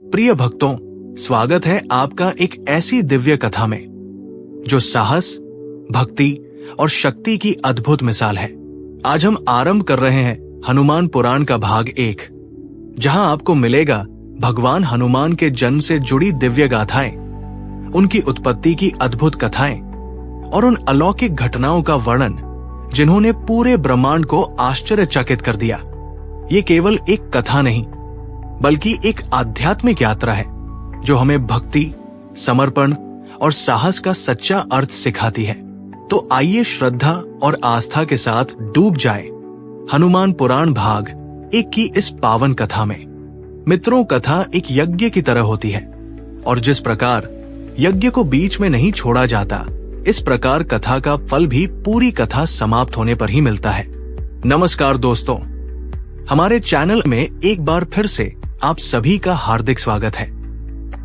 प्रिय भक्तों, स्वागत है आपका एक ऐसी दिव्य कथा में जो साहस, भक्ति और शक्ति की अद्भुत मिसाल है। आज हम आरंभ कर रहे हैं हनुमान पुराण का भाग 1, जहां आपको मिलेगा भगवान हनुमान के जन्म से जुड़ी दिव्य गाथाएं, उनकी उत्पत्ति की अद्भुत कथाएं और उन अलौकिक घटनाओं का वर्णन जिन्होंने पूरे ब्रह्मांड को आश्चर्यचकित कर दिया। ये केवल एक कथा नहीं, बल्कि एक आध्यात्मिक यात्रा है जो हमें भक्ति, समर्पण और साहस का सच्चा अर्थ सिखाती है। तो आइए श्रद्धा और आस्था के साथ डूब जाए हनुमान पुराण भाग 1 की इस पावन कथा में। मित्रों, कथा एक यज्ञ की तरह होती है और जिस प्रकार यज्ञ को बीच में नहीं छोड़ा जाता, इस प्रकार कथा का फल भी पूरी कथा समाप्त होने पर ही मिलता है। नमस्कार दोस्तों, हमारे चैनल में एक बार फिर से आप सभी का हार्दिक स्वागत है,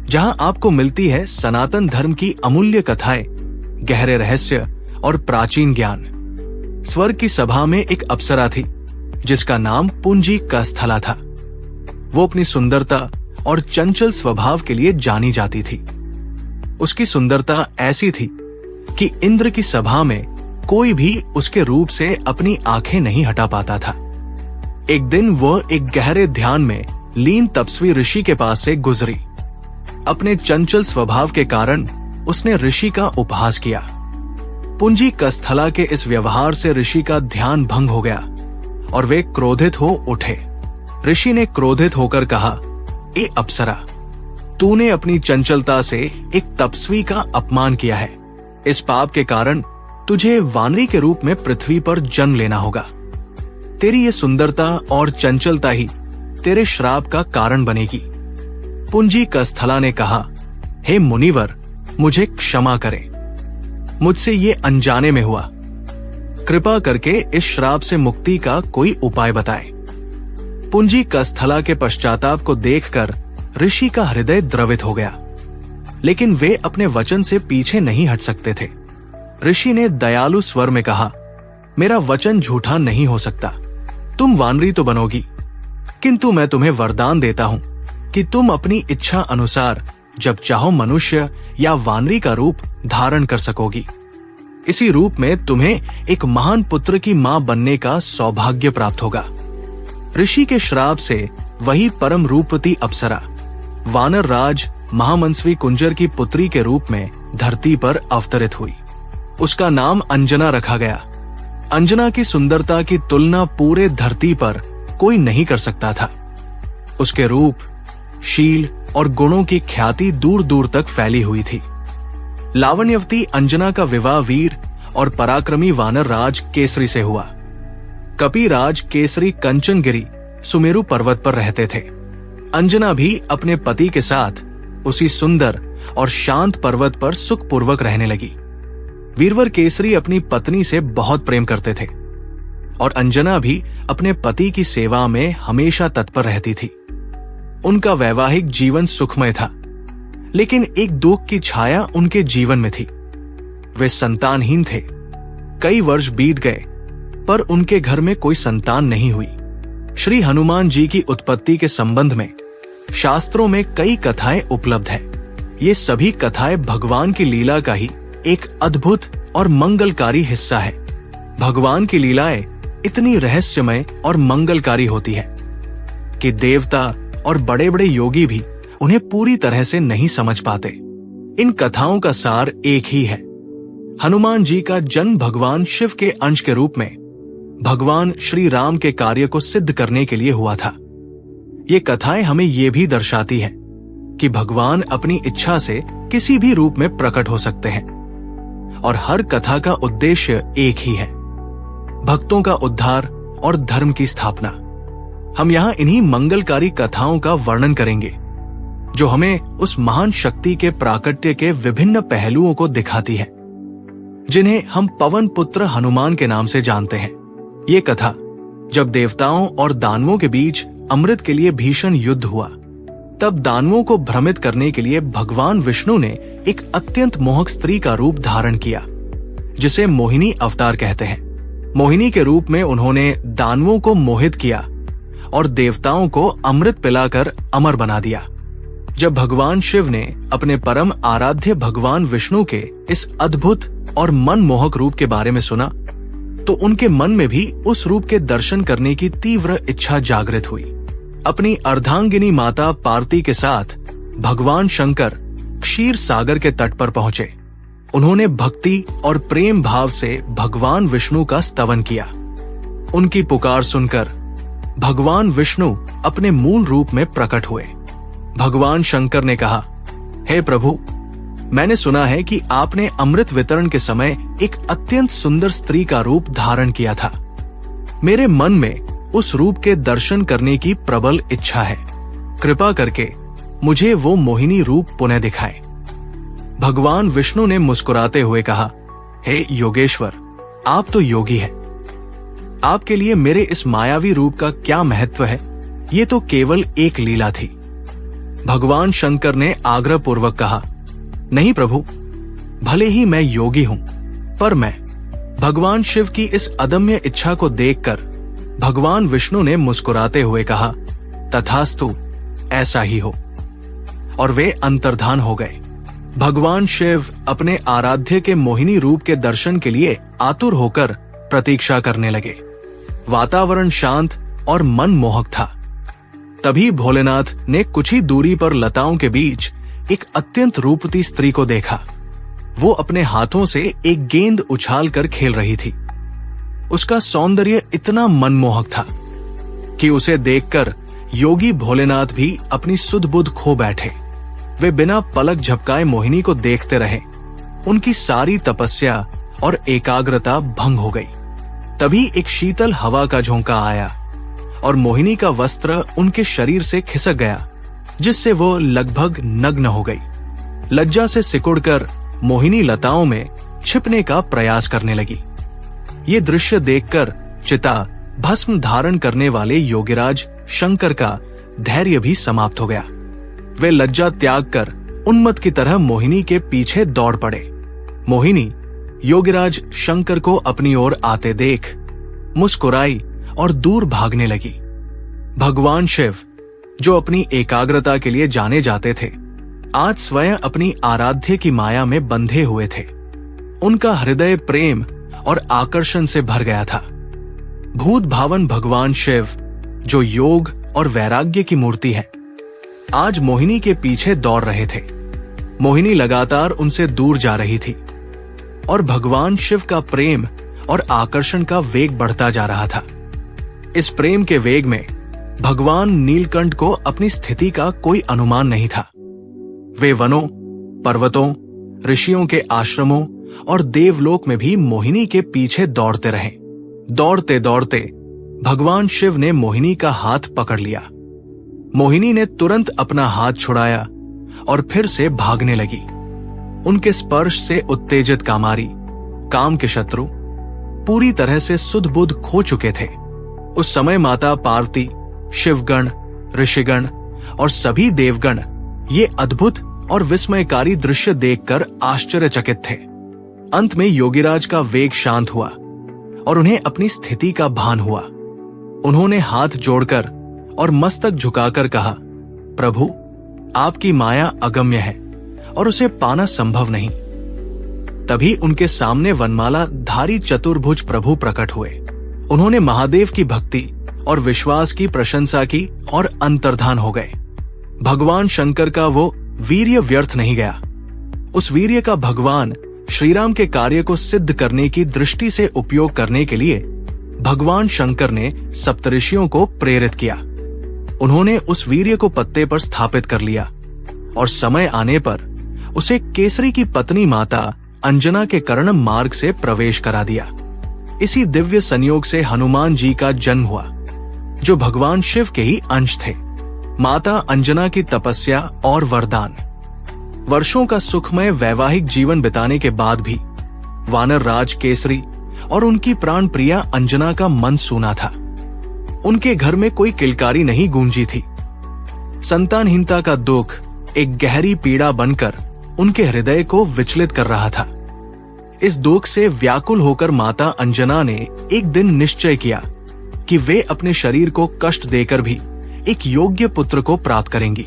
जहां आपको मिलती है सनातन धर्म की अमूल्य कथाएं, गहरे रहस्य और प्राचीन ज्ञान। स्वर्ग की सभा में एक अप्सरा थी जिसका नाम पुंजी कस्थला था। वो अपनी सुंदरता और चंचल स्वभाव के लिए जानी जाती थी। उसकी सुंदरता ऐसी थी कि इंद्र की सभा में कोई भी उसके रूप से अपनी आंखें नहीं हटा पाता था। एक दिन वह एक गहरे ध्यान में लीन तपस्वी ऋषि के पास से गुजरी। अपने चंचल स्वभाव के कारण उसने ऋषि का उपहास किया। पुंजी कस्थला के इस व्यवहार से ऋषि का ध्यान भंग हो गया और वे क्रोधित हो उठे। ऋषि ने क्रोधित होकर कहा, ए अप्सरा, तूने अपनी चंचलता से एक तपस्वी का अपमान किया है। इस पाप के कारण तुझे वानरी के रूप में पृथ्वी पर जन्म लेना होगा। तेरी ये सुंदरता और चंचलता ही तेरे श्राप का कारण बनेगी। पुंजी कस्थला ने कहा, हे मुनिवर, मुझे क्षमा करें, मुझसे ये अनजाने में हुआ। कृपा करके इस श्राप से मुक्ति का कोई उपाय बताएं। पुंजी कस्थला के पश्चाताप को देखकर ऋषि का हृदय द्रवित हो गया, लेकिन वे अपने वचन से पीछे नहीं हट सकते थे। ऋषि ने दयालु स्वर में कहा, मेरा वचन झूठा नहीं हो सकता। तुम वानरी तो बनोगी, किंतु मैं तुम्हें वरदान देता हूं कि तुम अपनी इच्छा अनुसार जब चाहो मनुष्य या वानरी का रूप धारण कर सकोगी। इसी रूप में तुम्हें एक महान पुत्र की मां बनने का सौभाग्य प्राप्त होगा। ऋषि के श्राप से वही परम रूपवती अप्सरा वानर राज महामंसवी कुंजर की पुत्री के रूप में धरती पर अवतरित हुई। उसका नाम अंजना रखा गया। अंजना की सुंदरता की तुलना पूरे धरती पर कोई नहीं कर सकता था। उसके रूप, शील और गुणों की ख्याति दूर दूर तक फैली हुई थी। लावण्यवती अंजना का विवाह वीर और पराक्रमी वानर राज केसरी से हुआ। कपिराज केसरी कंचनगिरी सुमेरु पर्वत पर रहते थे। अंजना भी अपने पति के साथ उसी सुंदर और शांत पर्वत पर सुखपूर्वक रहने लगी। वीरवर केसरी अपनी पत्नी से बहुत प्रेम करते थे और अंजना भी अपने पति की सेवा में हमेशा तत्पर रहती थी। उनका वैवाहिक जीवन सुखमय था, लेकिन एक दुख की छाया उनके जीवन में थी। वे संतानहीन थे। कई वर्ष बीत गए, पर उनके घर में कोई संतान नहीं हुई। श्री हनुमान जी की उत्पत्ति के संबंध में शास्त्रों में कई कथाएं उपलब्ध हैं। ये सभी कथाएं भगवान की लीला का ही एक अद्भुत और मंगलकारी हिस्सा है। भगवान की लीलाएं इतनी रहस्यमय और मंगलकारी होती है कि देवता और बड़े बड़े योगी भी उन्हें पूरी तरह से नहीं समझ पाते। इन कथाओं का सार एक ही है। हनुमान जी का जन्म भगवान शिव के अंश के रूप में भगवान श्री राम के कार्य को सिद्ध करने के लिए हुआ था। ये कथाएं हमें ये भी दर्शाती हैं कि भगवान अपनी इच्छा से किसी भी रूप में प्रकट हो सकते हैं और हर कथा का उद्देश्य एक ही है, भक्तों का उद्धार और धर्म की स्थापना। हम यहाँ इन्हीं मंगलकारी कथाओं का वर्णन करेंगे जो हमें उस महान शक्ति के प्राकट्य के विभिन्न पहलुओं को दिखाती है, जिन्हें हम पवन पुत्र हनुमान के नाम से जानते हैं। ये कथा जब देवताओं और दानवों के बीच अमृत के लिए भीषण युद्ध हुआ, तब दानवों को भ्रमित करने के लिए भगवान विष्णु ने एक अत्यंत मोहक स्त्री का रूप धारण किया, जिसे मोहिनी अवतार कहते हैं। मोहिनी के रूप में उन्होंने दानवों को मोहित किया और देवताओं को अमृत पिलाकर अमर बना दिया। जब भगवान शिव ने अपने परम आराध्य भगवान विष्णु के इस अद्भुत और मनमोहक रूप के बारे में सुना, तो उनके मन में भी उस रूप के दर्शन करने की तीव्र इच्छा जागृत हुई। अपनी अर्धांगिनी माता पार्वती के साथ भगवान शंकर क्षीर सागर के तट पर पहुंचे। उन्होंने भक्ति और प्रेम भाव से भगवान विष्णु का स्तवन किया। उनकी पुकार सुनकर भगवान विष्णु अपने मूल रूप में प्रकट हुए। भगवान शंकर ने कहा, हे प्रभु, मैंने सुना है कि आपने अमृत वितरण के समय एक अत्यंत सुंदर स्त्री का रूप धारण किया था। मेरे मन में उस रूप के दर्शन करने की प्रबल इच्छा है। कृपा करके मुझे वो मोहिनी रूप पुनः दिखाएं। भगवान विष्णु ने मुस्कुराते हुए कहा, हे योगेश्वर, आप तो योगी हैं। आपके लिए मेरे इस मायावी रूप का क्या महत्व है? ये तो केवल एक लीला थी। भगवान शंकर ने आग्रह पूर्वक कहा, नहीं प्रभु, भले ही मैं योगी हूं, पर मैं भगवान शिव की इस अदम्य इच्छा को देखकर भगवान विष्णु ने मुस्कुराते हुए कहा, तथास्तु, ऐसा ही हो। और वे अंतर्धान हो गए। भगवान शिव अपने आराध्य के मोहिनी रूप के दर्शन के लिए आतुर होकर प्रतीक्षा करने लगे। वातावरण शांत और मनमोहक था। तभी भोलेनाथ ने कुछ ही दूरी पर लताओं के बीच एक अत्यंत रूपवती स्त्री को देखा। वो अपने हाथों से एक गेंद उछालकर खेल रही थी। उसका सौंदर्य इतना मनमोहक था कि उसे देखकर योगी भोलेनाथ भी अपनी सुध बुध खो बैठे। वे बिना पलक झपकाए मोहिनी को देखते रहे। उनकी सारी तपस्या और एकाग्रता भंग हो गई। तभी एक शीतल हवा का झोंका आया और मोहिनी का वस्त्र उनके शरीर से खिसक गया, जिससे वो लगभग नग्न हो गई। लज्जा से सिकुड़कर मोहिनी लताओं में छिपने का प्रयास करने लगी। ये दृश्य देखकर चिता भस्म धारण करने वाले योगीराज शंकर का धैर्य भी समाप्त हो गया। वे लज्जा त्याग कर उन्मत्त की तरह मोहिनी के पीछे दौड़ पड़े। मोहिनी योगीराज शंकर को अपनी ओर आते देख मुस्कुराई और दूर भागने लगी। भगवान शिव, जो अपनी एकाग्रता के लिए जाने जाते थे, आज स्वयं अपनी आराध्य की माया में बंधे हुए थे। उनका हृदय प्रेम और आकर्षण से भर गया था। भूत भावन भगवान शिव, जो योग और वैराग्य की मूर्ति है, आज मोहिनी के पीछे दौड़ रहे थे। मोहिनी लगातार उनसे दूर जा रही थी और भगवान शिव का प्रेम और आकर्षण का वेग बढ़ता जा रहा था। इस प्रेम के वेग में भगवान नीलकंठ को अपनी स्थिति का कोई अनुमान नहीं था। वे वनों, पर्वतों, ऋषियों के आश्रमों और देवलोक में भी मोहिनी के पीछे दौड़ते रहे। दौड़ते दौड़ते भगवान शिव ने मोहिनी का हाथ पकड़ लिया। मोहिनी ने तुरंत अपना हाथ छुड़ाया और फिर से भागने लगी। उनके स्पर्श से उत्तेजित कामारी, काम के शत्रु पूरी तरह से सुध बुध खो चुके थे। उस समय माता पार्वती, शिवगण, ऋषिगण और सभी देवगण ये अद्भुत और विस्मयकारी दृश्य देखकर आश्चर्यचकित थे। अंत में योगीराज का वेग शांत हुआ और उन्हें अपनी स्थिति का भान हुआ। उन्होंने हाथ जोड़कर और मस्तक झुकाकर कहा, प्रभु, आपकी माया अगम्य है और उसे पाना संभव नहीं। तभी उनके सामने वनमाला धारी चतुर्भुज प्रभु प्रकट हुए। उन्होंने महादेव की भक्ति और विश्वास की प्रशंसा की और अंतर्धान हो गए। भगवान शंकर का वो वीर्य व्यर्थ नहीं गया। उस वीर्य का भगवान श्रीराम के कार्य को सिद्ध करने की दृष्टि से उपयोग करने के लिए भगवान शंकर ने सप्तऋषियों को प्रेरित किया। उन्होंने उस वीर्य को पत्ते पर स्थापित कर लिया और समय आने पर उसे केसरी की पत्नी माता अंजना के कर्ण मार्ग से प्रवेश करा दिया। इसी दिव्य संयोग से हनुमान जी का जन्म हुआ, जो भगवान शिव के ही अंश थे। माता अंजना की तपस्या और वरदान, वर्षों का सुखमय वैवाहिक जीवन बिताने के बाद भी वानर राज केसरी और उनकी प्राण प्रिया अंजना का मन सूना था। उनके घर में कोई किलकारी नहीं गूंजी थी। संतानहीनता का दुख एक गहरी पीड़ा बनकर उनके हृदय को विचलित कर रहा था। इस दुख से व्याकुल होकर माता अंजना ने एक दिन निश्चय किया कि वे अपने शरीर को कष्ट देकर भी एक योग्य पुत्र को प्राप्त करेंगी।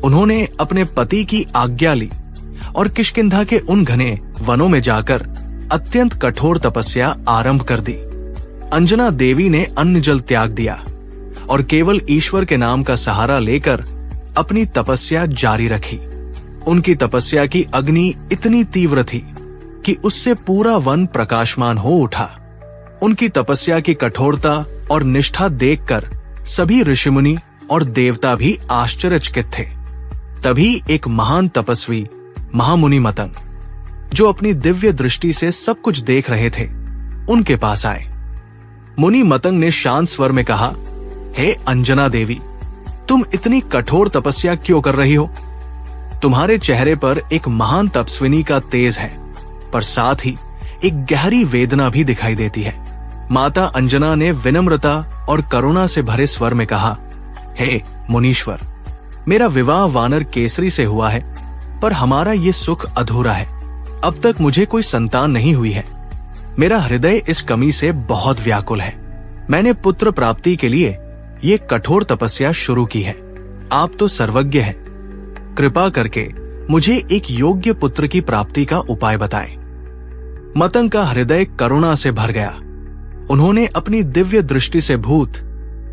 उन्होंने अपने पति की आज्ञा ली और किष्किंधा के उन घने वनों में जाकर अत्यंत कठोर तपस्या आरंभ कर दी। अंजना देवी ने अन्न जल त्याग दिया और केवल ईश्वर के नाम का सहारा लेकर अपनी तपस्या जारी रखी। उनकी तपस्या की अग्नि इतनी तीव्र थी कि उससे पूरा वन प्रकाशमान हो उठा। उनकी तपस्या की कठोरता और निष्ठा देखकर सभी ऋषिमुनि और देवता भी आश्चर्यचकित थे। तभी एक महान तपस्वी महामुनि मतंग, जो अपनी दिव्य दृष्टि से सब कुछ देख रहे थे, उनके पास आए। मुनि मतंग ने शांत स्वर में कहा, हे अंजना देवी, तुम इतनी कठोर तपस्या क्यों कर रही हो? तुम्हारे चेहरे पर एक महान तपस्विनी का तेज है, पर साथ ही एक गहरी वेदना भी दिखाई देती है। माता अंजना ने विनम्रता और करुणा से भरे स्वर में कहा, हे मुनीश्वर, मेरा विवाह वानर केसरी से हुआ है, पर हमारा ये सुख अधूरा है। अब तक मुझे कोई संतान नहीं हुई है। मेरा हृदय इस कमी से बहुत व्याकुल है। मैंने पुत्र प्राप्ति के लिए ये कठोर तपस्या शुरू की है। आप तो सर्वज्ञ हैं, कृपा करके मुझे एक योग्य पुत्र की प्राप्ति का उपाय बताएं। मतंग का हृदय करुणा से भर गया। उन्होंने अपनी दिव्य दृष्टि से भूत,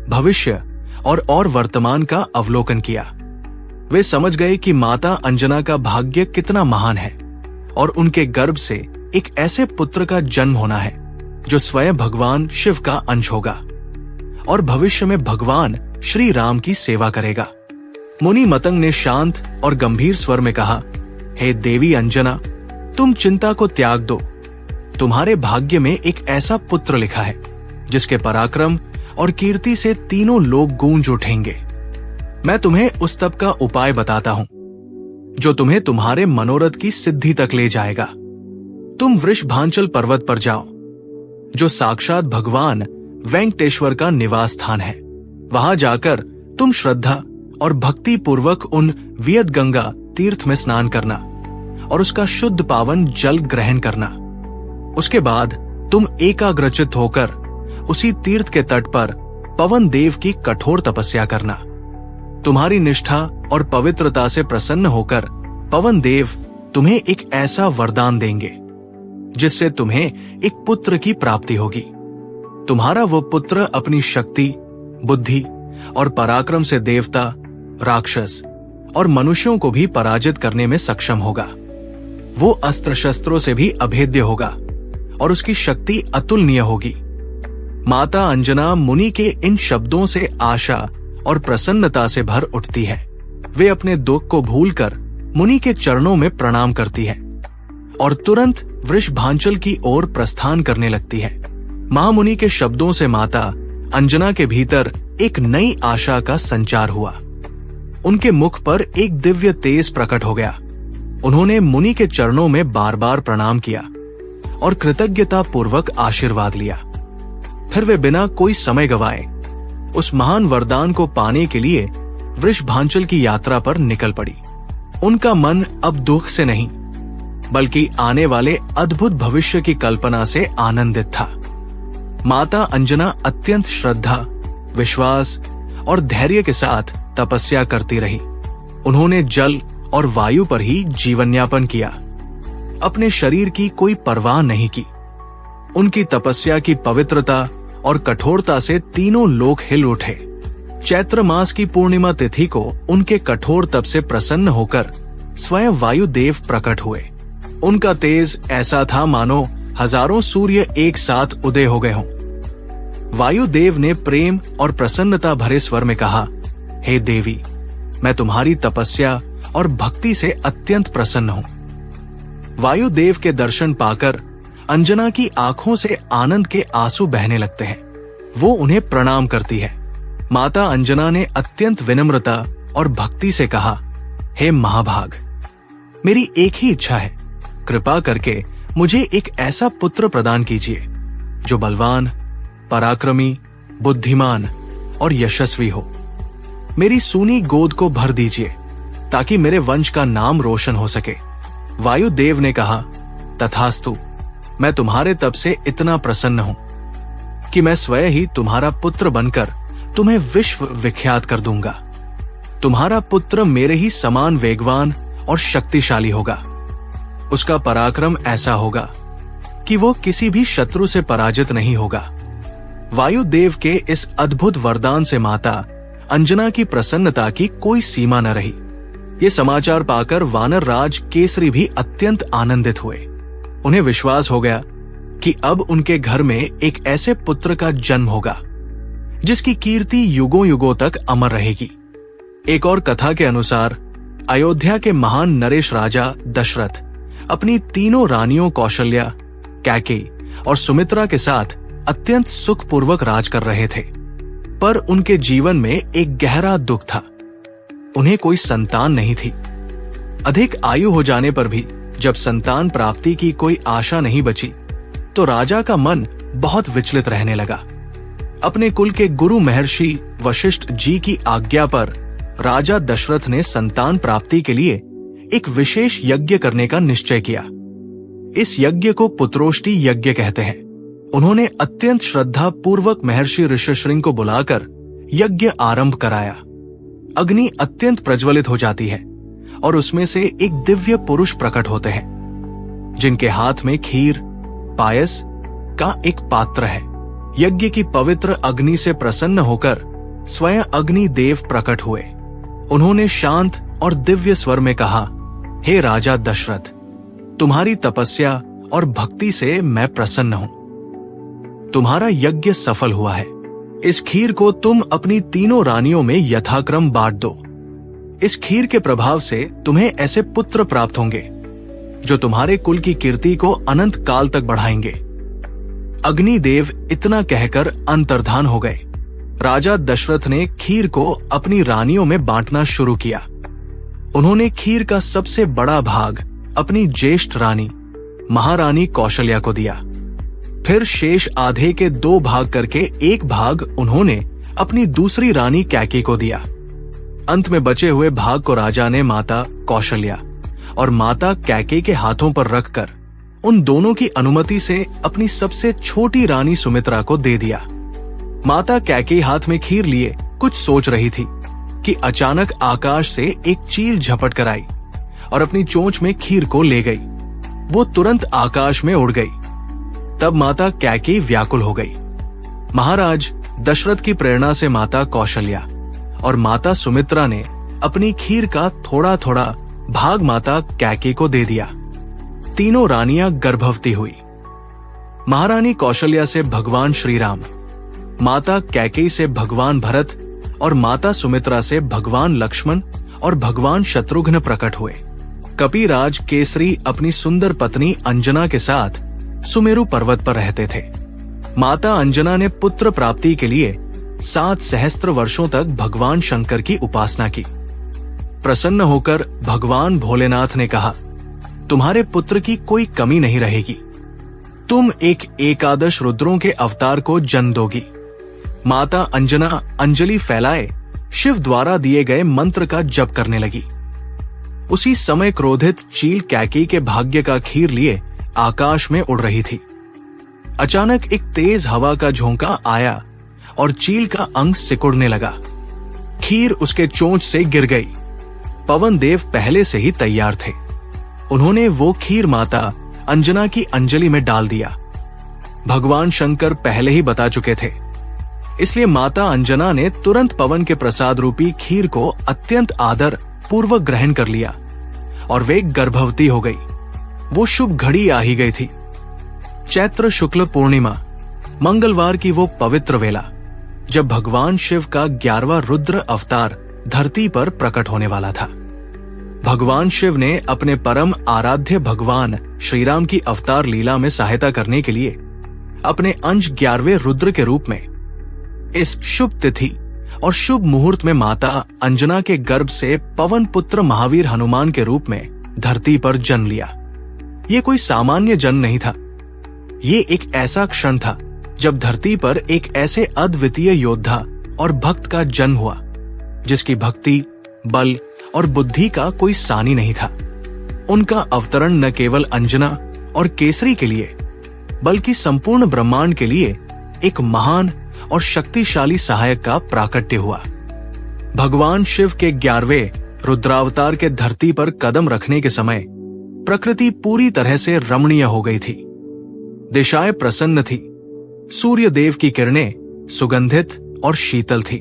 भविष्य और वर्तमान का अवलोकन किया। वे समझ गए कि माता अंजना का भाग्य कितना महान है और उनके गर्भ से एक ऐसे पुत्र का जन्म होना है जो स्वयं भगवान शिव का अंश होगा और भविष्य में भगवान श्री राम की सेवा करेगा। मुनि मतंग ने शांत और गंभीर स्वर में कहा, हे देवी अंजना, तुम चिंता को त्याग दो। तुम्हारे भाग्य में एक ऐसा पुत्र लिखा है जिसके पराक्रम और कीर्ति से तीनों लोग गूंज उठेंगे। मैं तुम्हें उस तप का उपाय बताता हूं जो तुम्हें तुम्हारे मनोरथ की सिद्धि तक ले जाएगा। तुम वृषभांचल पर्वत पर जाओ, जो साक्षात भगवान वेंकटेश्वर का निवास स्थान है। वहां जाकर तुम श्रद्धा और भक्ति पूर्वक उन वियत गंगा तीर्थ में स्नान करना और उसका शुद्ध पावन जल ग्रहण करना। उसके बाद तुम एकाग्रचित्त होकर उसी तीर्थ के तट पर पवन देव की कठोर तपस्या करना। तुम्हारी निष्ठा और पवित्रता से प्रसन्न होकर पवन देव तुम्हें एक ऐसा वरदान देंगे जिससे तुम्हें एक पुत्र की प्राप्ति होगी। तुम्हारा वो पुत्र अपनी शक्ति, बुद्धि और पराक्रम से देवता, राक्षस और मनुष्यों को भी पराजित करने में सक्षम होगा। वो अस्त्र शस्त्रों से भी अभेद्य होगा और उसकी शक्ति अतुलनीय होगी। माता अंजना मुनि के इन शब्दों से आशा और प्रसन्नता से भर उठती है। वे अपने दुख को भूलकर मुनि के चरणों में प्रणाम करती है और तुरंत वृषभांचल की ओर प्रस्थान करने लगती है। महामुनि के शब्दों से माता अंजना के भीतर एक नई आशा का संचार हुआ। उनके मुख पर एक दिव्य तेज प्रकट हो गया। उन्होंने मुनि के चरणों में बार बार प्रणाम किया और कृतज्ञता पूर्वक आशीर्वाद लिया। फिर वे बिना कोई समय गवाए उस महान वरदान को पाने के लिए वृषभांचल की यात्रा पर निकल पड़ी। उनका मन अब दुख से नहीं बल्कि आने वाले अद्भुत भविष्य की कल्पना से आनंदित था। माता अंजना अत्यंत श्रद्धा, विश्वास और धैर्य के साथ तपस्या करती रही। उन्होंने जल और वायु पर ही जीवन यापन किया, अपने शरीर की कोई परवाह नहीं की। उनकी तपस्या की पवित्रता और कठोरता से तीनों लोक हिल उठे। चैत्र मास की पूर्णिमा तिथि को उनके कठोर तप से प्रसन्न होकर स्वयं वायुदेव प्रकट हुए। उनका तेज ऐसा था मानो हजारों सूर्य एक साथ उदय हो गए हों। वायुदेव ने प्रेम और प्रसन्नता भरे स्वर में कहा, हे देवी, मैं तुम्हारी तपस्या और भक्ति से अत्यंत प्रसन्न हूं। वायुदेव के दर्शन पाकर अंजना की आंखों से आनंद के आंसू बहने लगते हैं। वो उन्हें प्रणाम करती है। माता अंजना ने अत्यंत विनम्रता और भक्ति से कहा, हे महाभाग, मेरी एक ही इच्छा है, कृपा करके मुझे एक ऐसा पुत्र प्रदान कीजिए जो बलवान, पराक्रमी, बुद्धिमान और यशस्वी हो। मेरी सूनी गोद को भर दीजिए ताकि मेरे वंश का नाम रोशन हो सके। वायुदेव ने कहा, तथास्तु, मैं तुम्हारे तप से इतना प्रसन्न हूं कि मैं स्वयं ही तुम्हारा पुत्र बनकर तुम्हें विश्व विख्यात कर दूंगा। तुम्हारा पुत्र मेरे ही समान वेगवान और शक्तिशाली होगा। उसका पराक्रम ऐसा होगा कि वो किसी भी शत्रु से पराजित नहीं होगा। वायुदेव के इस अद्भुत वरदान से माता अंजना की प्रसन्नता की कोई सीमा न रही। ये समाचार पाकर वानर राज केसरी भी अत्यंत आनंदित हुए। उन्हें विश्वास हो गया कि अब उनके घर में एक ऐसे पुत्र का जन्म होगा जिसकी कीर्ति युगों युगों तक अमर रहेगी। एक और कथा के अनुसार अयोध्या के महान नरेश राजा दशरथ अपनी तीनों रानियों कौशल्या, कैकेयी और सुमित्रा के साथ अत्यंत सुखपूर्वक राज कर रहे थे, पर उनके जीवन में एक गहरा दुख था। उन्हें कोई संतान नहीं थी। अधिक आयु हो जाने पर भी जब संतान प्राप्ति की कोई आशा नहीं बची तो राजा का मन बहुत विचलित रहने लगा। अपने कुल के गुरु महर्षि वशिष्ठ जी की आज्ञा पर राजा दशरथ ने संतान प्राप्ति के लिए एक विशेष यज्ञ करने का निश्चय किया। इस यज्ञ को पुत्रोष्टि यज्ञ कहते हैं। उन्होंने अत्यंत श्रद्धा पूर्वक महर्षि ऋष्यशृंग को बुलाकर यज्ञ आरंभ कराया। अग्नि अत्यंत प्रज्वलित हो जाती है और उसमें से एक दिव्य पुरुष प्रकट होते हैं जिनके हाथ में खीर पायस का एक पात्र है। यज्ञ की पवित्र अग्नि से प्रसन्न होकर स्वयं अग्नि देव प्रकट हुए। उन्होंने शांत और दिव्य स्वर में कहा, हे राजा दशरथ, तुम्हारी तपस्या और भक्ति से मैं प्रसन्न हूं। तुम्हारा यज्ञ सफल हुआ है। इस खीर को तुम अपनी तीनों रानियों में यथाक्रम बांट दो। इस खीर के प्रभाव से तुम्हें ऐसे पुत्र प्राप्त होंगे जो तुम्हारे कुल की कीर्ति को अनंत काल तक बढ़ाएंगे। अग्निदेव इतना कहकर अंतर्धान हो गए। राजा दशरथ ने खीर को अपनी रानियों में बांटना शुरू किया। उन्होंने खीर का सबसे बड़ा भाग अपनी ज्येष्ठ रानी महारानी कौशल्या को दिया। फिर शेष आधे के 2 भाग करके एक भाग उन्होंने अपनी दूसरी रानी कैकेयी को दिया। अंत में बचे हुए भाग को राजा ने माता कौशल्या और माता कैकेयी के हाथों पर रखकर उन दोनों की अनुमति से अपनी सबसे छोटी रानी सुमित्रा को दे दिया। माता कैकेयी हाथ में खीर लिए कुछ सोच रही थी कि अचानक आकाश से एक चील झपट कर आई और अपनी चोंच में खीर को ले गई। वो तुरंत आकाश में उड़ गई। तब माता कैकेयी व्याकुल हो गई। महाराज दशरथ की प्रेरणा से माता कौशल्या और माता सुमित्रा ने अपनी खीर का थोड़ा थोड़ा भाग माता कैकेयी को दे दिया। तीनों रानियां गर्भवती हुई। महारानी कौशल्या से भगवान श्री राम, माता कैकेयी से भगवान भरत और माता सुमित्रा से भगवान लक्ष्मण और भगवान शत्रुघ्न प्रकट हुए। कपिराज केसरी अपनी सुंदर पत्नी अंजना के साथ सुमेरु पर्वत पर रहते थे। माता अंजना ने पुत्र प्राप्ति के लिए 7 सहस्त्र वर्षों तक भगवान शंकर की उपासना की। प्रसन्न होकर भगवान भोलेनाथ ने कहा, तुम्हारे पुत्र की कोई कमी नहीं रहेगी। तुम एक एकादश रुद्रों के अवतार को जन्म दोगी। माता अंजना अंजलि फैलाए शिव द्वारा दिए गए मंत्र का जप करने लगी। उसी समय क्रोधित चील कैकेयी के भाग्य का खीर लिए आकाश में उड़ रही थी। अचानक एक तेज हवा का झोंका आया और चील का अंग सिकुड़ने लगा। खीर उसके चोंच से गिर गई। पवन देव पहले से ही तैयार थे। उन्होंने वो खीर माता अंजना की अंजलि में डाल दिया। भगवान शंकर पहले ही बता चुके थे, इसलिए माता अंजना ने तुरंत पवन के प्रसाद रूपी खीर को अत्यंत आदर पूर्वक ग्रहण कर लिया और वे गर्भवती हो गई। वो शुभ घड़ी आ ही गई थी। चैत्र शुक्ल पूर्णिमा, मंगलवार की वो पवित्र वेला जब भगवान शिव का 11वां रुद्र अवतार धरती पर प्रकट होने वाला था। भगवान शिव ने अपने परम आराध्य भगवान श्रीराम की अवतार लीला में सहायता करने के लिए अपने अंश 11वें रुद्र के रूप में इस शुभ तिथि और शुभ मुहूर्त में माता अंजना के गर्भ से पवन पुत्र महावीर हनुमान के रूप में धरती पर जन्म लिया। ये कोई सामान्य जन्म नहीं था। ये एक ऐसा क्षण था जब धरती पर एक ऐसे अद्वितीय योद्धा और भक्त का जन्म हुआ जिसकी भक्ति, बल और बुद्धि का कोई सानी नहीं था। उनका अवतरण न केवल अंजना और केसरी के लिए बल्कि संपूर्ण ब्रह्मांड के लिए एक महान और शक्तिशाली सहायक का प्राकट्य हुआ। भगवान शिव के 11वें रुद्रावतार के धरती पर कदम रखने के समय प्रकृति पूरी तरह से रमणीय हो गई थी। दिशाएं प्रसन्न थी। सूर्य देव की किरणें सुगंधित और शीतल थी।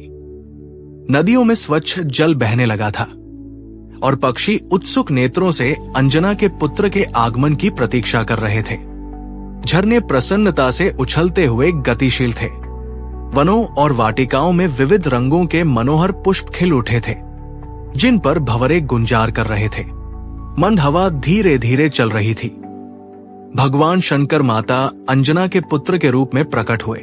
नदियों में स्वच्छ जल बहने लगा था और पक्षी उत्सुक नेत्रों से अंजना के पुत्र के आगमन की प्रतीक्षा कर रहे थे। झरने प्रसन्नता से उछलते हुए गतिशील थे। वनों और वाटिकाओं में विविध रंगों के मनोहर पुष्प खिल उठे थे, जिन पर भंवरे गुंजार कर रहे थे। मंद हवा धीरे धीरे चल रही थी। भगवान शंकर माता अंजना के पुत्र के रूप में प्रकट हुए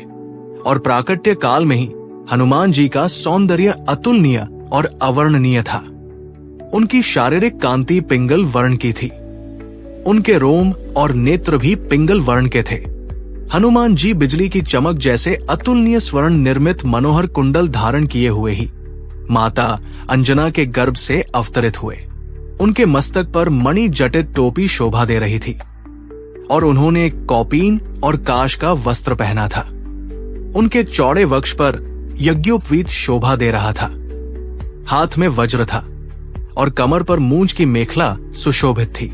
और प्राकट्य काल में ही हनुमान जी का सौंदर्य अतुलनीय और अवर्णनीय था। उनकी शारीरिक कांति पिंगल वर्ण की थी। उनके रोम और नेत्र भी पिंगल वर्ण के थे। हनुमान जी बिजली की चमक जैसे अतुलनीय स्वर्ण निर्मित मनोहर कुंडल धारण किए हुए ही माता अंजना के गर्भ से अवतरित हुए। उनके मस्तक पर मणि जटित टोपी शोभा दे रही थी और उन्होंने कौपीन और काश का वस्त्र पहना था। उनके चौड़े वक्ष पर यज्ञोपवीत शोभा दे रहा था। हाथ में वज्र था और कमर पर मूंज की मेखला सुशोभित थी।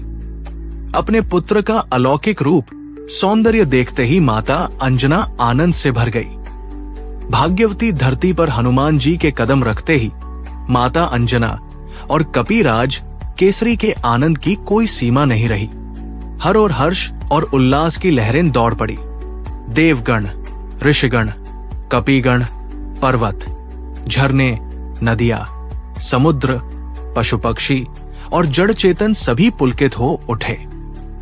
अपने पुत्र का अलौकिक रूप सौंदर्य देखते ही माता अंजना आनंद से भर गई। भाग्यवती धरती पर हनुमान जी के कदम रखते ही माता अंजना और कपिराज केसरी के आनंद की कोई सीमा नहीं रही। हर और हर्ष और उल्लास की लहरें दौड़ पड़ी। देवगण, ऋषिगण, कपिगण, पर्वत, झरने, नदियां, समुद्र, पशु पक्षी और जड़ चेतन सभी पुलकित हो उठे।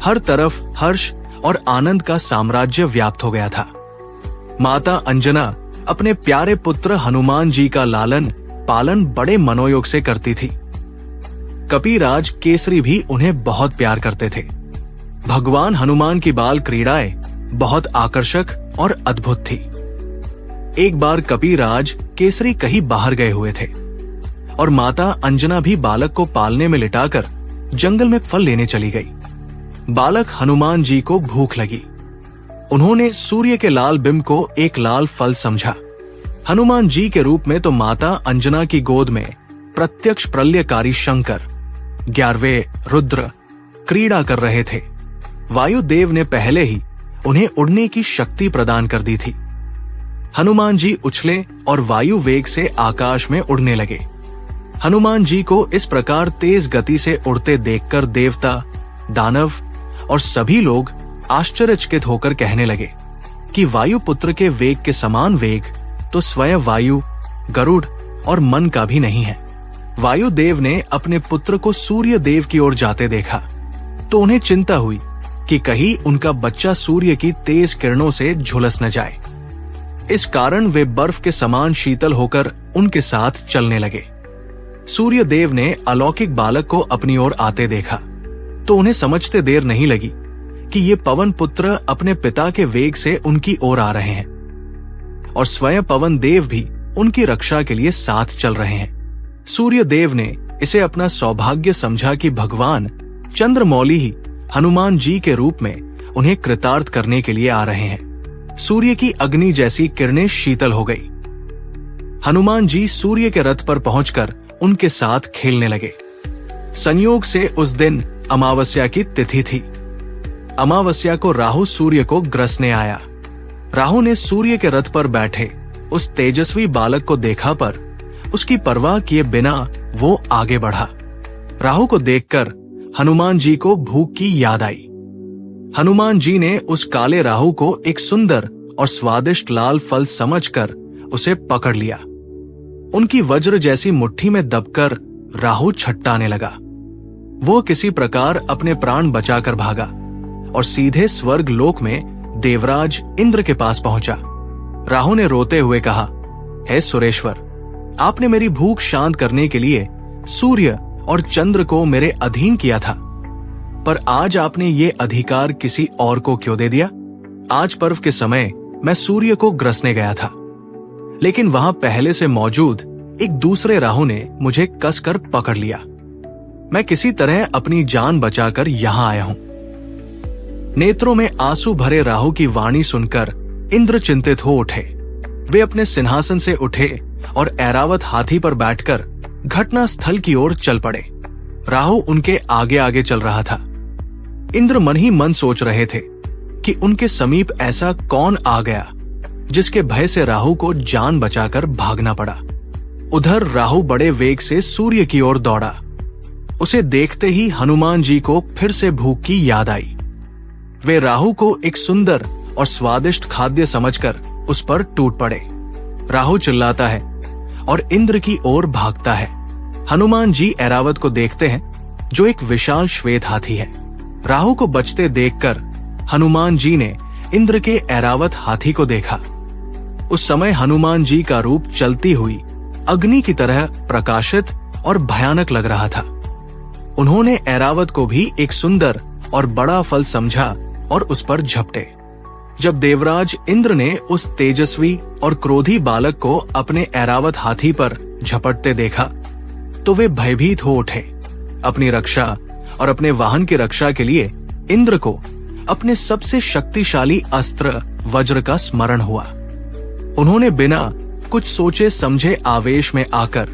हर तरफ हर्ष और आनंद का साम्राज्य व्याप्त हो गया था। माता अंजना अपने प्यारे पुत्र हनुमान जी का लालन पालन बड़े मनोयोग से करती थी। कपिराज केसरी भी उन्हें बहुत प्यार करते थे। भगवान हनुमान की बाल क्रीड़ाएं बहुत आकर्षक और अद्भुत थी। एक बार कपिराज केसरी कहीं बाहर गए हुए थे और माता अंजना भी बालक को पालने में लिटाकर जंगल में फल लेने चली गई। बालक हनुमान जी को भूख लगी। उन्होंने सूर्य के लाल बिंब को एक लाल फल समझा। हनुमान जी के रूप में तो माता अंजना की गोद में प्रत्यक्ष प्रलयकारी शंकर 11वें रुद्र क्रीड़ा कर रहे थे। वायुदेव ने पहले ही उन्हें उड़ने की शक्ति प्रदान कर दी थी। हनुमान जी उछले और वायु वेग से आकाश में उड़ने लगे। हनुमान जी को इस प्रकार तेज गति से उड़ते देखकर देवता, दानव और सभी लोग आश्चर्यचकित होकर कहने लगे कि वायुपुत्र के वेग के समान वेग तो स्वयं वायु, गरुड़ और मन का भी नहीं है। वायुदेव ने अपने पुत्र को सूर्य देव की ओर जाते देखा तो उन्हें चिंता हुई कि कहीं उनका बच्चा सूर्य की तेज किरणों से झुलस न जाए। इस कारण वे बर्फ के समान शीतल होकर उनके साथ चलने लगे। सूर्य देव ने अलौकिक बालक को अपनी ओर आते देखा तो उन्हें समझते देर नहीं लगी कि ये पवन पुत्र अपने पिता के वेग से उनकी ओर आ रहे हैं और स्वयं पवन देव भी उनकी रक्षा के लिए साथ चल रहे हैं। सूर्य देव ने इसे अपना सौभाग्य समझा कि भगवान चंद्रमौली ही हनुमान जी के रूप में उन्हें कृतार्थ करने के लिए आ रहे हैं। सूर्य की अग्नि जैसी किरणें शीतल हो गई। हनुमान जी सूर्य के रथ पर पहुंचकर उनके साथ खेलने लगे। संयोग से उस दिन अमावस्या की तिथि थी। अमावस्या को राहु सूर्य को ग्रसने आया। राहु ने सूर्य के रथ पर बैठे उस तेजस्वी बालक को देखा पर उसकी परवाह किए बिना वो आगे बढ़ा। राहु को देखकर हनुमान जी को भूख की याद आई। हनुमान जी ने उस काले राहु को एक सुंदर और स्वादिष्ट लाल फल समझकर उसे पकड़ लिया। उनकी वज्र जैसी मुट्ठी में दबकर राहु छट्टाने लगा। वो किसी प्रकार अपने प्राण बचाकर भागा और सीधे स्वर्ग लोक में देवराज इंद्र के पास पहुंचा। राहु ने रोते हुए कहा, हे सुरेश्वर, आपने मेरी भूख शांत करने के लिए सूर्य और चंद्र को मेरे अधीन किया था, पर आज आपने ये अधिकार किसी और को क्यों दे दिया? आज पर्व के समय मैं सूर्य को ग्रसने गया था, लेकिन वहां पहले से मौजूद एक दूसरे राहु ने मुझे कसकर पकड़ लिया। मैं किसी तरह अपनी जान बचाकर यहां आया हूं। नेत्रों में आंसू भरे राहु की वाणी सुनकर इंद्र चिंतित हो उठे। वे अपने सिंहासन से उठे और ऐरावत हाथी पर बैठकर घटना स्थल की ओर चल पड़े। राहु उनके आगे आगे चल रहा था। इंद्र मन ही मन सोच रहे थे कि उनके समीप ऐसा कौन आ गया जिसके भय से राहु को जान बचाकर भागना पड़ा। उधर राहु बड़े वेग से सूर्य की ओर दौड़ा। उसे देखते ही हनुमान जी को फिर से भूख की याद आई। वे राहु को एक सुंदर और स्वादिष्ट खाद्य समझकर उस पर टूट पड़े। राहु चिल्लाता है और इंद्र की ओर भागता है। हनुमान जी ऐरावत को देखते हैं जो एक विशाल श्वेत हाथी है। राहु को बचते देखकर हनुमान जी ने इंद्र के ऐरावत हाथी को देखा। उस समय हनुमान जी का रूप चलती हुई अग्नि की तरह प्रकाशित और भयानक लग रहा था। उन्होंने ऐरावत को भी एक सुंदर और बड़ा फल समझा और उस पर झपटे। जब देवराज इंद्र ने उस तेजस्वी और क्रोधी बालक को अपने ऐरावत हाथी पर झपटते देखा तो वे भयभीत हो उठे। अपनी रक्षा और अपने वाहन की रक्षा के लिए इंद्र को अपने सबसे शक्तिशाली अस्त्र वज्र का स्मरण हुआ। उन्होंने बिना कुछ सोचे समझे आवेश में आकर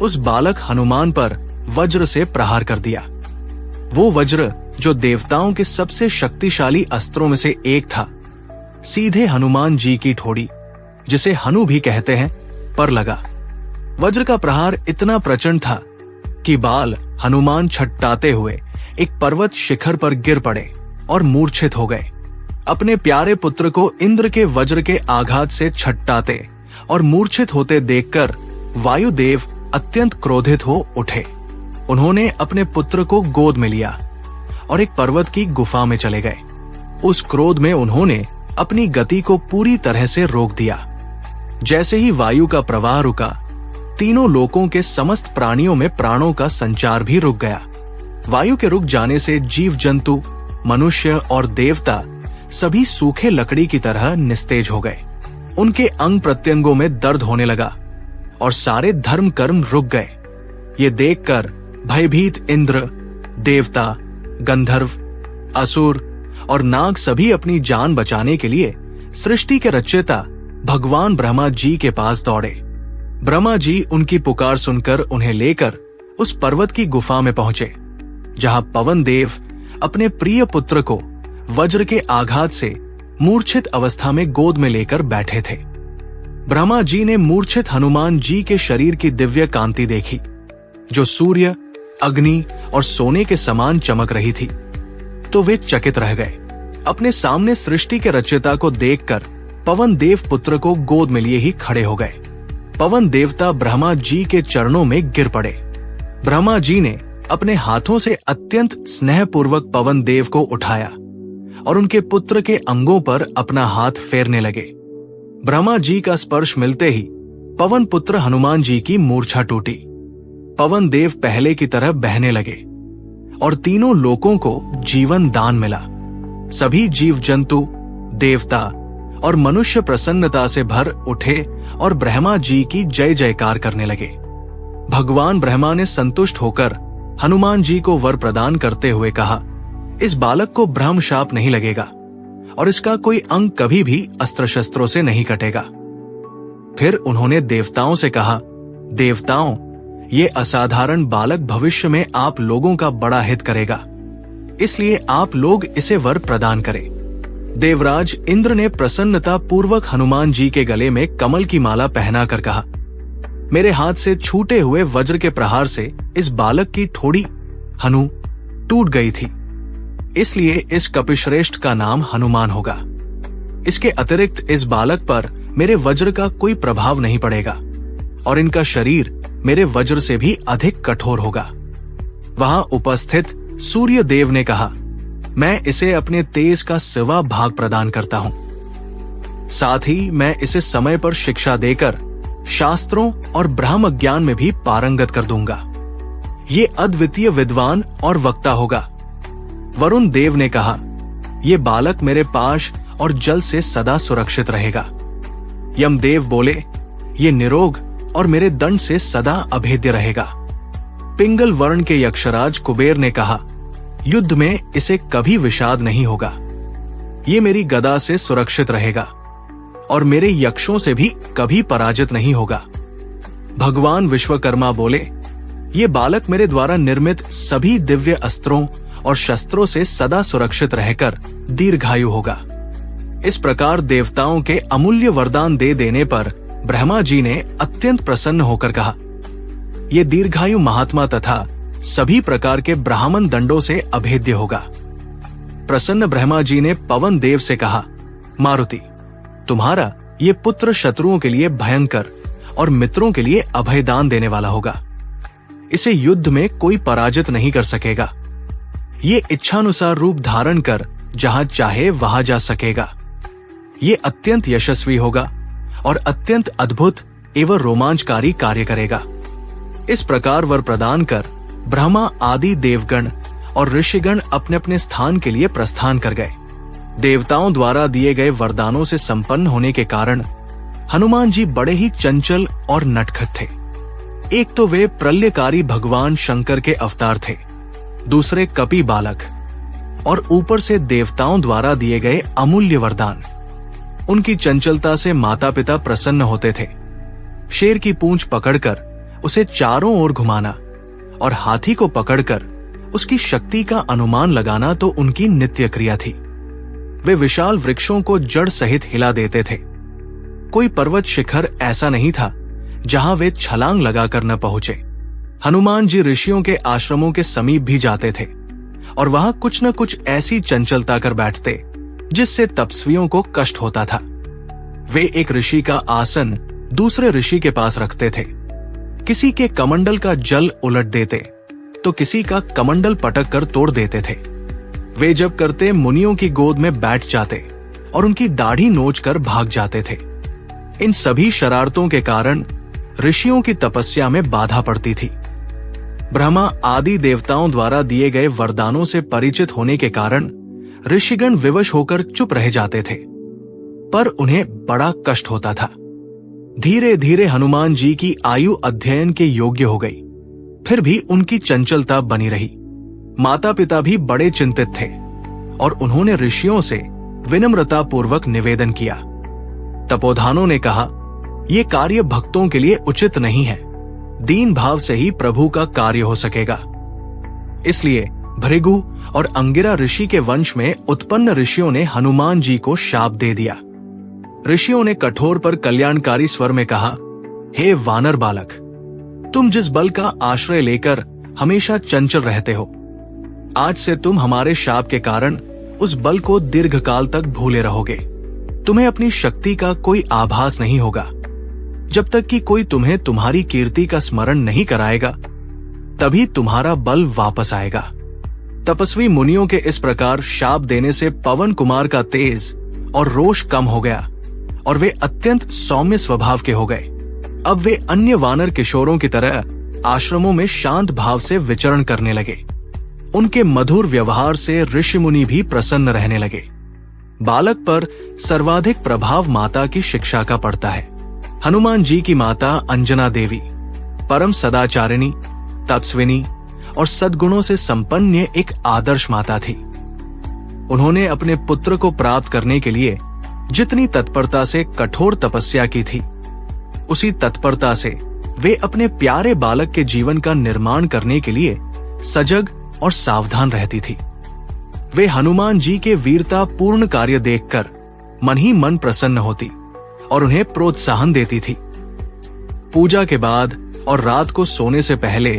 उस बालक हनुमान पर वज्र से प्रहार कर दिया। वो वज्र जो देवताओं के सबसे शक्तिशाली अस्त्रों में से एक था, सीधे हनुमान जी की ठोड़ी, जिसे हनु भी कहते हैं, पर लगा। वज्र का प्रहार इतना प्रचंड था कि बाल हनुमान छटपटाते हुए एक पर्वत शिखर पर गिर पड़े और मूर्छित हो गए। अपने प्यारे पुत्र को इंद्र के वज्र के आघात से छटपटाते और मूर्छित होते देखकर वायुदेव अत्यंत क्रोधित हो उठे। उन्होंने अपने पुत्र को गोद में लिया और एक पर्वत की गुफा में चले गए। उस क्रोध में उन्होंने अपनी गति को पूरी तरह से रोक दिया। जैसे ही वायु का प्रवाह रुका, तीनों लोकों के समस्त प्राणियों में प्राणों का संचार भी रुक गया। वायु के रुक जाने से जीव जंतु, मनुष्य और देवता सभी सूखे लकड़ी की तरह निस्तेज हो गए। उनके अंग प्रत्यंगों में दर्द होने लगा और सारे धर्म कर्म रुक गए। ये देखकर भयभीत इंद्र, देवता, गंधर्व, असुर और नाग सभी अपनी जान बचाने के लिए सृष्टि के रचयिता भगवान ब्रह्मा जी के पास दौड़े। ब्रह्मा जी उनकी पुकार सुनकर उन्हें लेकर उस पर्वत की गुफा में पहुंचे, जहां पवन देव अपने प्रिय पुत्र को वज्र के आघात से मूर्छित अवस्था में गोद में लेकर बैठे थे। ब्रह्मा जी ने मूर्छित हनुमान जी के शरीर की दिव्य कांति देखी, जो सूर्य, अग्नि और सोने के समान चमक रही थी, तो वे चकित रह गए। अपने सामने सृष्टि के रचयिता को देखकर पवन देव पुत्र को गोद में लिए ही खड़े हो गए। पवन देवता ब्रह्मा जी के चरणों में गिर पड़े। ब्रह्मा जी ने अपने हाथों से अत्यंत स्नेहपूर्वक पवन देव को उठाया और उनके पुत्र के अंगों पर अपना हाथ फेरने लगे। ब्रह्मा जी का स्पर्श मिलते ही पवन पुत्र हनुमान जी की मूर्छा टूटी। पवन देव पहले की तरह बहने लगे और तीनों लोकों को जीवन दान मिला। सभी जीव जंतु, देवता और मनुष्य प्रसन्नता से भर उठे और ब्रह्मा जी की जय जयकार करने लगे। भगवान ब्रह्मा ने संतुष्ट होकर हनुमान जी को वर प्रदान करते हुए कहा, इस बालक को ब्रह्म शाप नहीं लगेगा और इसका कोई अंग कभी भी अस्त्र शस्त्रों से नहीं कटेगा। फिर उन्होंने देवताओं से कहा, देवताओं, ये असाधारण बालक भविष्य में आप लोगों का बड़ा हित करेगा, इसलिए आप लोग इसे वर प्रदान करें। देवराज इंद्र ने प्रसन्नता पूर्वक हनुमान जी के गले में कमल की माला पहनाकर कहा, मेरे हाथ से छूटे हुए वज्र के प्रहार से इस बालक की ठोड़ी हनु टूट गई थी, इसलिए इस कपिश्रेष्ठ का नाम हनुमान होगा। इसके अतिरिक्त इस बालक पर मेरे वज्र का कोई प्रभाव नहीं पड़ेगा और इनका शरीर मेरे वज्र से भी अधिक कठोर होगा। वहां उपस्थित सूर्य देव ने कहा, मैं इसे अपने तेज का सिवा भाग प्रदान करता हूं। साथ ही मैं इसे समय पर शिक्षा देकर शास्त्रों और ब्रह्म ज्ञान में भी पारंगत कर दूंगा। ये अद्वितीय विद्वान और वक्ता होगा। वरुण देव ने कहा, ये बालक मेरे पाश और जल से सदा सुरक्षित रहेगा। यमदेव बोले, ये निरोग और मेरे दंड से सदा अभेद्य रहेगा। पिंगल वर्ण के यक्षराज कुबेर ने कहा, युद्ध में इसे कभी विषाद नहीं होगा। ये मेरी गदा से सुरक्षित रहेगा और मेरे यक्षों से भी कभी पराजित नहीं होगा। भगवान विश्वकर्मा बोले, ये बालक मेरे द्वारा निर्मित सभी दिव्य अस्त्रों और शस्त्रों से सदा सुरक्षित रहकर दीर्घायु होगा। इस प्रकार देवताओं के अमूल्य वरदान दे देने पर ब्रह्मा जी ने अत्यंत प्रसन्न होकर कहा, ये दीर्घायु महात्मा तथा सभी प्रकार के ब्राह्मण दंडों से अभेद्य होगा। प्रसन्न ब्रह्मा जी ने पवन देव से कहा, मारुति, तुम्हारा ये पुत्र शत्रुओं के लिए भयंकर और मित्रों के लिए अभयदान देने वाला होगा। इसे युद्ध में कोई पराजित नहीं कर सकेगा। ये इच्छानुसार रूप धारण कर जहां चाहे वहां जा सकेगा। ये अत्यंत यशस्वी होगा और अत्यंत अद्भुत एवं रोमांचकारी कार्य करेगा। इस प्रकार वर प्रदान कर ब्रह्मा आदि देवगण और ऋषिगण अपने अपने स्थान के लिए प्रस्थान कर गए। देवताओं द्वारा दिए गए वरदानों से संपन्न होने के कारण हनुमान जी बड़े ही चंचल और नटखट थे। एक तो वे प्रलयकारी भगवान शंकर के अवतार थे, दूसरे कपि बालक, और ऊपर से देवताओं द्वारा दिए गए अमूल्य वरदान। उनकी चंचलता से माता पिता प्रसन्न होते थे। शेर की पूंछ पकड़कर उसे चारों ओर घुमाना और हाथी को पकड़कर उसकी शक्ति का अनुमान लगाना तो उनकी नित्य क्रिया थी। वे विशाल वृक्षों को जड़ सहित हिला देते थे। कोई पर्वत शिखर ऐसा नहीं था जहां वे छलांग लगाकर न पहुंचे। हनुमान जी ऋषियों के आश्रमों के समीप भी जाते थे और वहां कुछ न कुछ ऐसी चंचलता कर बैठते जिससे तपस्वियों को कष्ट होता था। वे एक ऋषि का आसन दूसरे ऋषि के पास रखते थे। किसी के कमंडल का जल उलट देते तो किसी का कमंडल पटक कर तोड़ देते थे। वे जब करते मुनियों की गोद में बैठ जाते और उनकी दाढ़ी नोच कर भाग जाते थे। इन सभी शरारतों के कारण ऋषियों की तपस्या में बाधा पड़ती थी। ब्रह्मा आदि देवताओं द्वारा दिए गए वरदानों से परिचित होने के कारण ऋषिगण विवश होकर चुप रह जाते थे, पर उन्हें बड़ा कष्ट होता था। धीरे धीरे हनुमान जी की आयु अध्ययन के योग्य हो गई, फिर भी उनकी चंचलता बनी रही। माता पिता भी बड़े चिंतित थे और उन्होंने ऋषियों से विनम्रता पूर्वक निवेदन किया। तपोधानों ने कहा, ये कार्य भक्तों के लिए उचित नहीं है। दीन भाव से ही प्रभु का कार्य हो सकेगा। इसलिए भृगु और अंगिरा ऋषि के वंश में उत्पन्न ऋषियों ने हनुमान जी को शाप दे दिया। ऋषियों ने कठोर पर कल्याणकारी स्वर में कहा, हे वानर बालक, तुम जिस बल का आश्रय लेकर हमेशा चंचल रहते हो, आज से तुम हमारे शाप के कारण उस बल को दीर्घकाल तक भूले रहोगे। तुम्हें अपनी शक्ति का कोई आभास नहीं होगा। जब तक कि कोई तुम्हें तुम्हारी कीर्ति का स्मरण नहीं कराएगा, तभी तुम्हारा बल वापस आएगा। तपस्वी मुनियों के इस प्रकार शाप देने से पवन कुमार का तेज और रोष कम हो गया और वे अत्यंत सौम्य स्वभाव के हो गए। अब वे अन्य वानर किशोरों की तरह आश्रमों में शांत भाव से विचरण करने लगे। उनके मधुर व्यवहार से ऋषि मुनि भी प्रसन्न रहने लगे। बालक पर सर्वाधिक प्रभाव माता की शिक्षा का पड़ता है। हनुमान जी की माता अंजना देवी परम सदाचारिणी, तपस्विनी और सद्गुणों से संपन्न एक आदर्श माता थी। उन्होंने अपने पुत्र को प्राप्त करने के लिए जितनी तत्परता से कठोर तपस्या की थी, उसी तत्परता से वे अपने प्यारे बालक के जीवन का निर्माण करने के लिए सजग और सावधान रहती थी। वे हनुमान जी के वीरता पूर्ण कार्य देखकर मन ही मन प्रसन्न होती और उन्हें प्रोत्साहन देती थी। पूजा के बाद और रात को सोने से पहले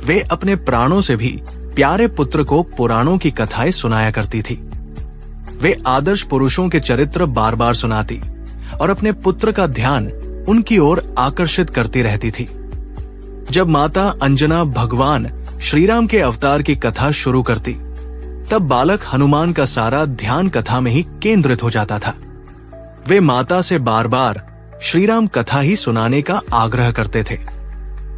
वे अपने प्राणों से भी प्यारे पुत्र को पुराणों की कथाएं सुनाया करती थी। वे आदर्श पुरुषों के चरित्र बार बार सुनाती और अपने पुत्र का ध्यान उनकी ओर आकर्षित करती रहती थी। जब माता अंजना भगवान श्रीराम के अवतार की कथा शुरू करती, तब बालक हनुमान का सारा ध्यान कथा में ही केंद्रित हो जाता था। वे माता से बार बार श्रीराम कथा ही सुनाने का आग्रह करते थे।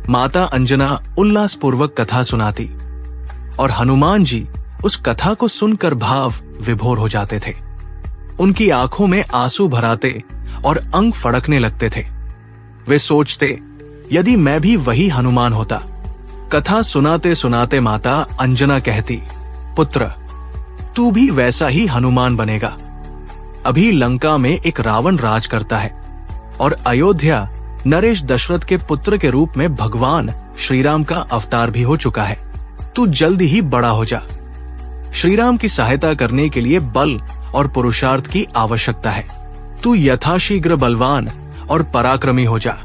माता अंजना उल्लासपूर्वक कथा सुनाती और हनुमान जी उस कथा को सुनकर भाव विभोर हो जाते थे। उनकी आंखों में आंसू भराते और अंग फड़कने लगते थे। वे सोचते, यदि मैं भी वही हनुमान होता। कथा सुनाते सुनाते माता अंजना कहती, पुत्र, तू भी वैसा ही हनुमान बनेगा। अभी लंका में एक रावण राज करता है और अयोध्या नरेश दशरथ के पुत्र के रूप में भगवान श्री राम का अवतार भी हो चुका है। तू जल्दी ही बड़ा हो जा। श्री राम की सहायता करने के लिए बल और पुरुषार्थ की आवश्यकता है। तू यथाशीघ्र बलवान और पराक्रमी हो जा।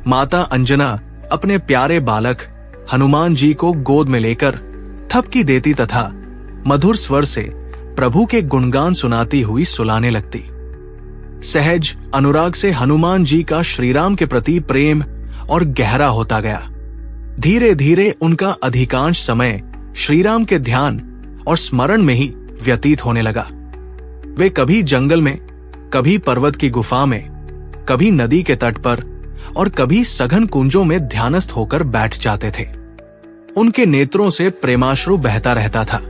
माता अंजना अपने प्यारे बालक हनुमान जी को गोद में लेकर थपकी देती तथा मधुर स्वर से प्रभु के गुणगान सुनाती हुई सुलाने लगती। सहज अनुराग से हनुमान जी का श्रीराम के प्रति प्रेम और गहरा होता गया। धीरे धीरे उनका अधिकांश समय श्रीराम के ध्यान और स्मरण में ही व्यतीत होने लगा। वे कभी जंगल में, कभी पर्वत की गुफा में, कभी नदी के तट पर और कभी सघन कुंजों में ध्यानस्थ होकर बैठ जाते थे। उनके नेत्रों से प्रेमाश्रु बहता रहता था।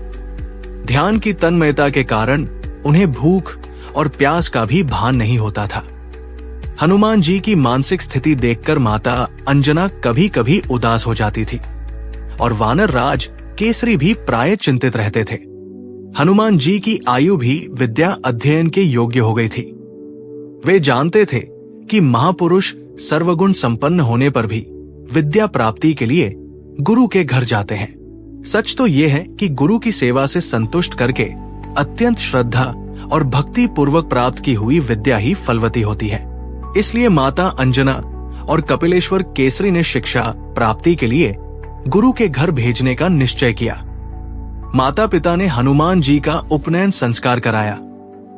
ध्यान की तन्मयता के कारण उन्हें भूख और प्यास का भी भान नहीं होता था। हनुमान जी की मानसिक स्थिति देखकर माता अंजना कभी कभी उदास हो जाती थी और वानर राज केसरी भी प्राय चिंतित रहते थे। हनुमान जी की आयु भी विद्या अध्ययन के योग्य हो गई थी। वे जानते थे कि महापुरुष सर्वगुण संपन्न होने पर भी विद्या प्राप्ति के लिए गुरु के घर जाते हैं। सच तो यह है कि गुरु की सेवा से संतुष्ट करके अत्यंत श्रद्धा और भक्ति पूर्वक प्राप्त की हुई विद्या ही फलवती होती है। इसलिए माता अंजना और कपिलेश्वर केसरी ने शिक्षा प्राप्ति के लिए गुरु के घर भेजने का निश्चय किया। माता पिता ने हनुमान जी का उपनयन संस्कार कराया,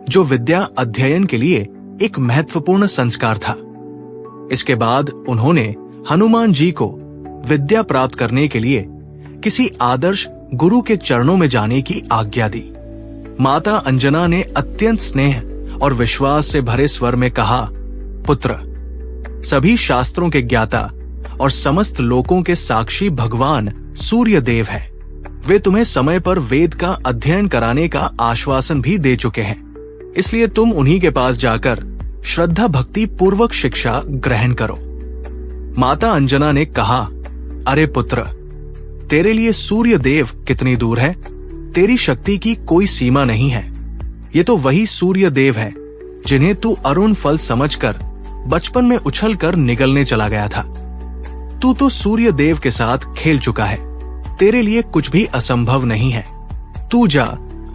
जो विद्या अध्ययन के लिए एक महत्वपूर्ण संस्कार था। इसके बाद उन्होंने हनुमान जी को विद्या प्राप्त करने के लिए किसी आदर्श गुरु के चरणों में जाने की आज्ञा दी। माता अंजना ने अत्यंत स्नेह और विश्वास से भरे स्वर में कहा, पुत्र, सभी शास्त्रों के ज्ञाता और समस्त लोकों के साक्षी भगवान सूर्य देव है। वे तुम्हें समय पर वेद का अध्ययन कराने का आश्वासन भी दे चुके हैं। इसलिए तुम उन्हीं के पास जाकर श्रद्धा भक्ति पूर्वक शिक्षा ग्रहण करो। माता अंजना ने कहा, अरे पुत्र, तेरे लिए सूर्य देव कितनी दूर है। तेरी शक्ति की कोई सीमा नहीं है। ये तो वही सूर्य देव है जिन्हें तू अरुण फल समझकर बचपन में उछलकर निगलने चला गया था। तू तो सूर्य देव के साथ खेल चुका है। तेरे लिए कुछ भी असंभव नहीं है। तू जा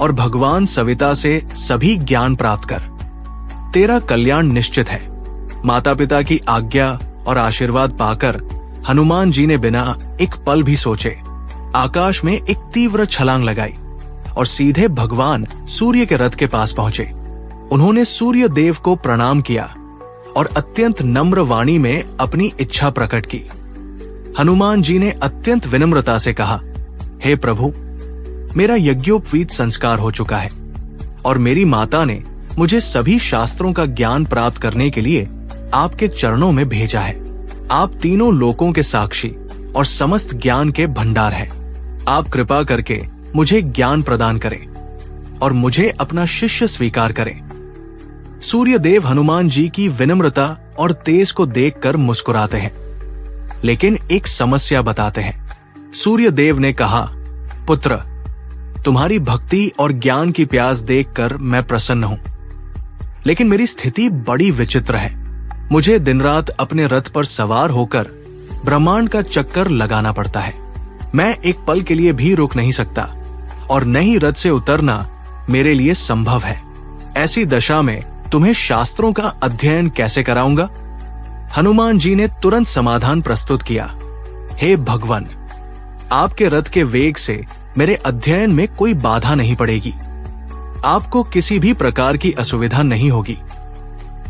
और भगवान सविता से सभी ज्ञान प्राप्त कर। तेरा कल्याण निश्चित है। माता पिता की आज्ञा और आशीर्वाद पाकर हनुमान जी ने बिना एक पल भी सोचे आकाश में एक तीव्र छलांग लगाई और सीधे भगवान सूर्य के रथ के पास पहुंचे। उन्होंने सूर्य देव को प्रणाम किया और अत्यंत नम्र वाणी में अपनी इच्छा प्रकट की। हनुमान जी ने अत्यंत विनम्रता से कहा, हे प्रभु, मेरा यज्ञोपवीत संस्कार हो चुका है और मेरी माता ने मुझे सभी शास्त्रों का ज्ञान प्राप्त करने के लिए आपके चरणों में भेजा है। आप तीनों लोकों के साक्षी और समस्त ज्ञान के भंडार हैं। आप कृपा करके मुझे ज्ञान प्रदान करें और मुझे अपना शिष्य स्वीकार करें। सूर्य देव हनुमान जी की विनम्रता और तेज को देखकर मुस्कुराते हैं, लेकिन एक समस्या बताते हैं। सूर्य देव ने कहा, पुत्र, तुम्हारी भक्ति और ज्ञान की प्यास देखकर मैं प्रसन्न हूं, लेकिन मेरी स्थिति बड़ी विचित्र है। मुझे दिन रात अपने रथ पर सवार होकर ब्रह्मांड का चक्कर लगाना पड़ता है। मैं एक पल के लिए भी रुक नहीं सकता और न ही रथ से उतरना मेरे लिए संभव है। ऐसी दशा में तुम्हें शास्त्रों का अध्ययन कैसे कराऊंगा? हनुमान जी ने तुरंत समाधान प्रस्तुत किया, हे भगवान, आपके रथ के वेग से मेरे अध्ययन में कोई बाधा नहीं पड़ेगी। आपको किसी भी प्रकार की असुविधा नहीं होगी।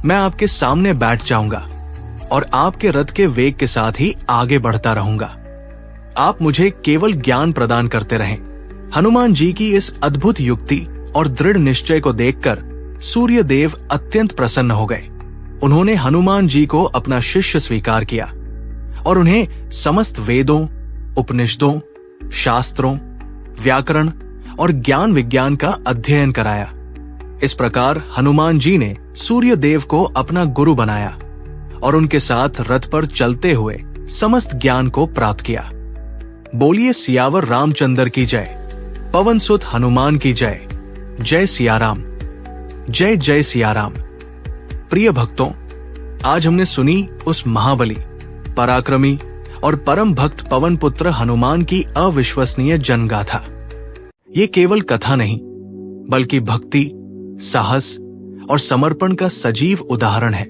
मैं आपके सामने बैठ जाऊंगा और आपके रथ के वेग के साथ ही आगे बढ़ता रहूंगा। आप मुझे केवल ज्ञान प्रदान करते रहें। हनुमान जी की इस अद्भुत युक्ति और दृढ़ निश्चय को देखकर सूर्य देव अत्यंत प्रसन्न हो गए। उन्होंने हनुमान जी को अपना शिष्य स्वीकार किया और उन्हें समस्त वेदों, उपनिषदों, शास्त्रों, व्याकरण और ज्ञान विज्ञान का अध्ययन कराया। इस प्रकार हनुमान जी ने सूर्य देव को अपना गुरु बनाया और उनके साथ रथ पर चलते हुए समस्त ज्ञान को प्राप्त किया। बोलिए सियावर रामचंद्र की जय, पवन सुत हनुमान की जय। जय सियाराम, जय जय सियाराम। प्रिय भक्तों, आज हमने सुनी उस महाबली, पराक्रमी और परम भक्त पवन पुत्र हनुमान की अविश्वसनीय जनगाथा। ये केवल कथा नहीं, बल्कि भक्ति, साहस और समर्पण का सजीव उदाहरण है,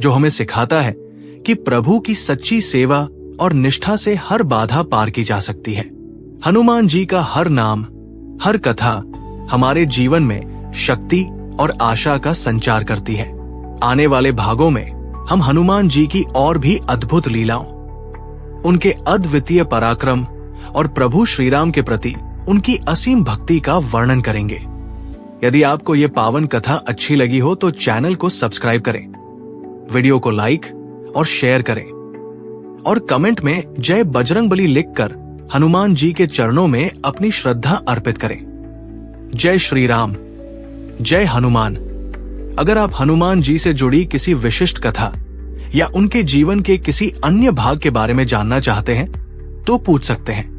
जो हमें सिखाता है कि प्रभु की सच्ची सेवा और निष्ठा से हर बाधा पार की जा सकती है। हनुमान जी का हर नाम, हर कथा हमारे जीवन में शक्ति और आशा का संचार करती है। आने वाले भागों में हम हनुमान जी की और भी अद्भुत लीलाओं, उनके अद्वितीय पराक्रम और प्रभु श्री राम के प्रति उनकी असीम भक्ति का वर्णन करेंगे। यदि आपको ये पावन कथा अच्छी लगी हो तो चैनल को सब्सक्राइब करें, वीडियो को लाइक और शेयर करें और कमेंट में जय बजरंगबली लिखकर हनुमान जी के चरणों में अपनी श्रद्धा अर्पित करें। जय श्री राम, जय हनुमान। अगर आप हनुमान जी से जुड़ी किसी विशिष्ट कथा या उनके जीवन के किसी अन्य भाग के बारे में जानना चाहते हैं तो पूछ सकते हैं।